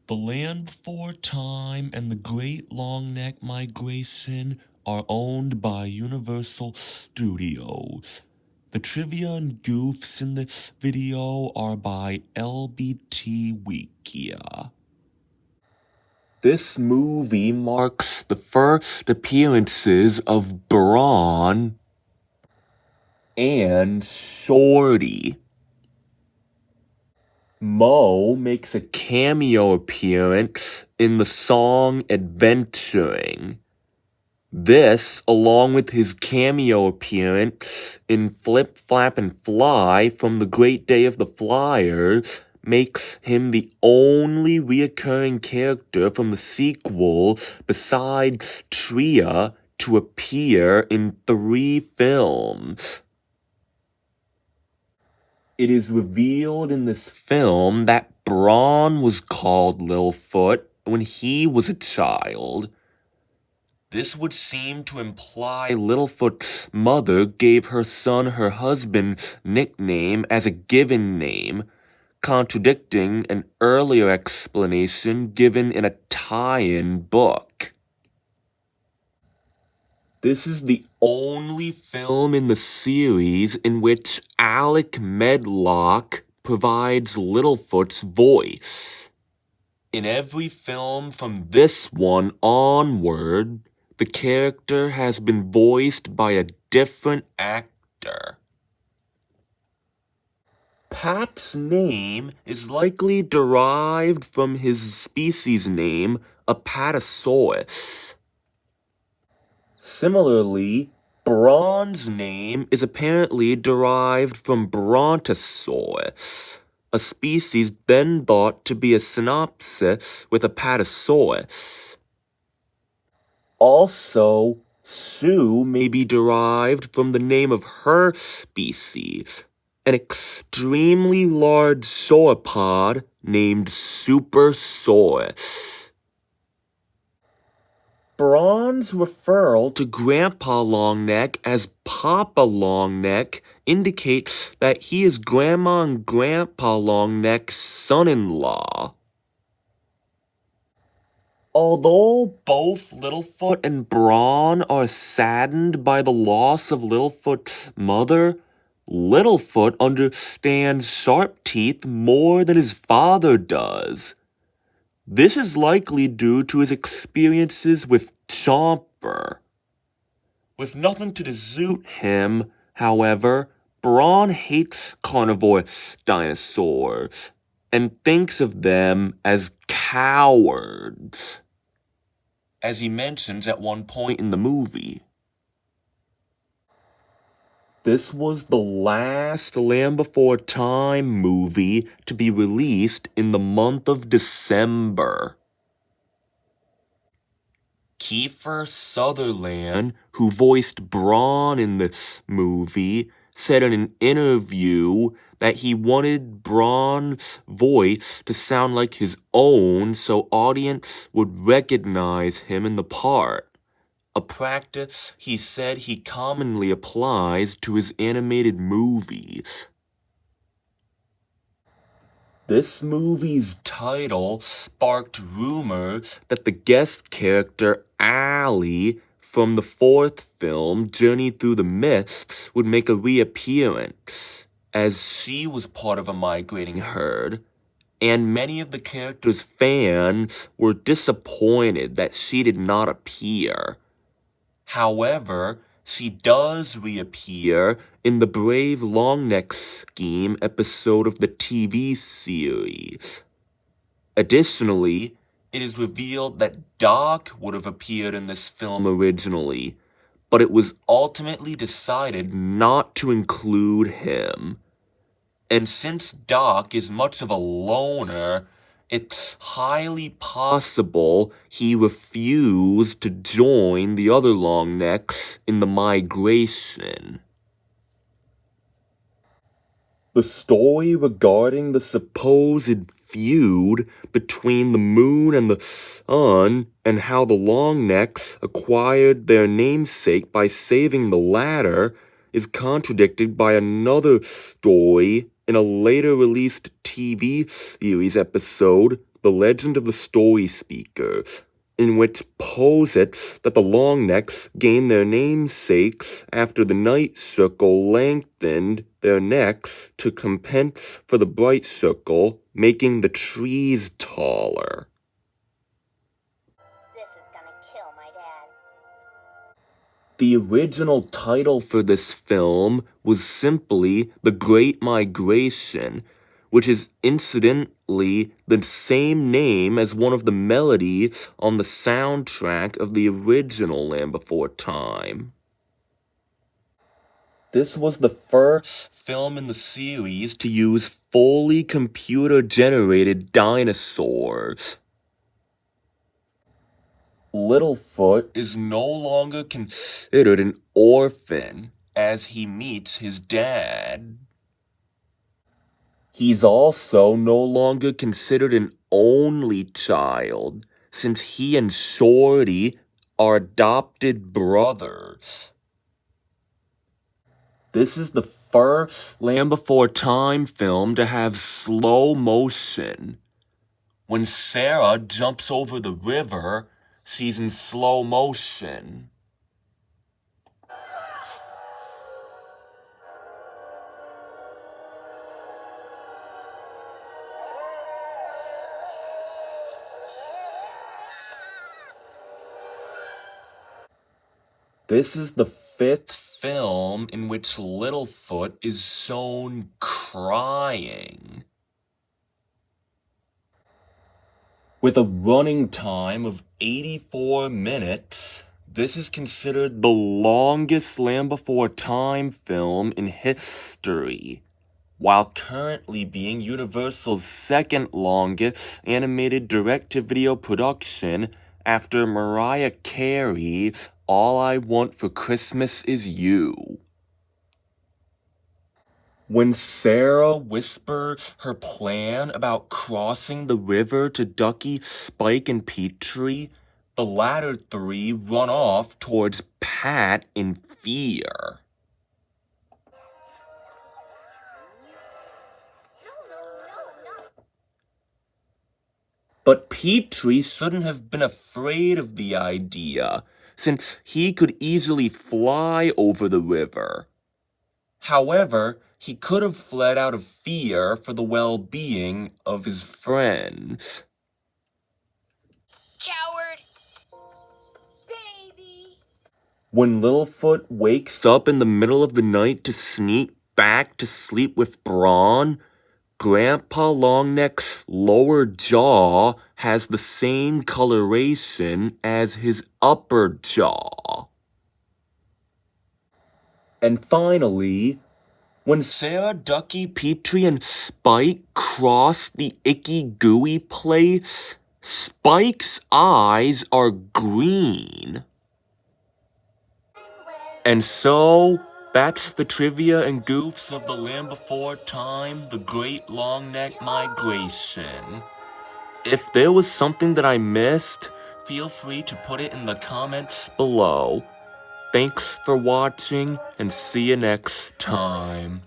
The Land Before Time and the Great Longneck Migration are owned by Universal Studios. The trivia and goofs in this video are by LBT Wikia. This movie marks the first appearances of Braun and Shorty. Mo makes a cameo appearance in the song Adventuring. This, along with his cameo appearance in Flip, Flap, and Fly from The Great Day of the Flyers, makes him the only reoccurring character from the sequel besides Tria to appear in 3 films. It is revealed in this film that Braun was called Littlefoot when he was a child. This would seem to imply Littlefoot's mother gave her son her husband's nickname as a given name, contradicting an earlier explanation given in a tie-in book. This is the only film in the series in which Alec Medlock provides Littlefoot's voice. In every film from this one onward, the character has been voiced by a different actor. Pat's name is likely derived from his species name, Apatosaurus. Similarly, Braun's name is apparently derived from Brontosaurus, a species then thought to be a synopsis with Apatosaurus. Also, Sue may be derived from the name of her species, an extremely large sauropod named Supersaurus. Braun's referral to Grandpa Longneck as Papa Longneck indicates that he is Grandma and Grandpa Longneck's son-in-law. Although both Littlefoot and Braun are saddened by the loss of Littlefoot's mother, Littlefoot understands Sharpteeth more than his father does. This is likely due to his experiences with Chomper. With nothing to suit him, however, Braun hates carnivorous dinosaurs and thinks of them as cowards, as he mentions at one point in the movie. This was the last Land Before Time movie to be released in the month of December. Kiefer Sutherland, who voiced Braun in this movie, said in an interview that he wanted Braun's voice to sound like his own so audience would recognize him in the part. A practice he said he commonly applies to his animated movies. This movie's title sparked rumors that the guest character Allie from the 4th film, Journey Through the Mists, would make a reappearance, as she was part of a migrating herd, and many of the character's fans were disappointed that she did not appear. However, she does reappear in the Brave Longneck Scheme episode of the TV series. Additionally, it is revealed that Doc would have appeared in this film originally, but it was ultimately decided not to include him. And since Doc is much of a loner, it's highly possible he refused to join the other Longnecks in the migration. The story regarding the supposed feud between the moon and the sun and how the Longnecks acquired their namesake by saving the latter is contradicted by another story in a later released TV series episode, The Legend of the Story Speaker, in which posits that the longnecks gained their namesakes after the night circle lengthened their necks to compensate for the bright circle, making the trees taller. This is gonna kill my dad. The original title for this film was simply The Great Migration, which is incidentally the same name as one of the melodies on the soundtrack of the original Land Before Time. This was the first film in the series to use fully computer-generated dinosaurs. Littlefoot is no longer considered an orphan as he meets his dad. He's also no longer considered an only child, since he and Shorty are adopted brothers. This is the first Land Before Time film to have slow motion. When Sarah jumps over the river, she's in slow motion. This is the fifth film in which Littlefoot is shown crying. With a running time of 84 minutes, this is considered the longest Land Before Time film in history, while currently being Universal's second longest animated direct-to-video production after Mariah Carey's All I Want for Christmas Is You. When Sarah whispers her plan about crossing the river to Ducky, Spike, and Petrie, the latter three run off towards Pat in fear. But Petrie shouldn't have been afraid of the idea, since he could easily fly over the river. However, he could have fled out of fear for the well-being of his friends. Coward! Baby! When Littlefoot wakes up in the middle of the night to sneak back to sleep with Braun, Grandpa Longneck's lower jaw has the same coloration as his upper jaw. And finally, when Sarah, Ducky, Petrie, and Spike cross the icky gooey place, Spike's eyes are green. And so, that's the trivia and goofs of the Land Before Time, the Great Longneck Migration. If there was something that I missed, feel free to put it in the comments below. Thanks for watching, and see you next time.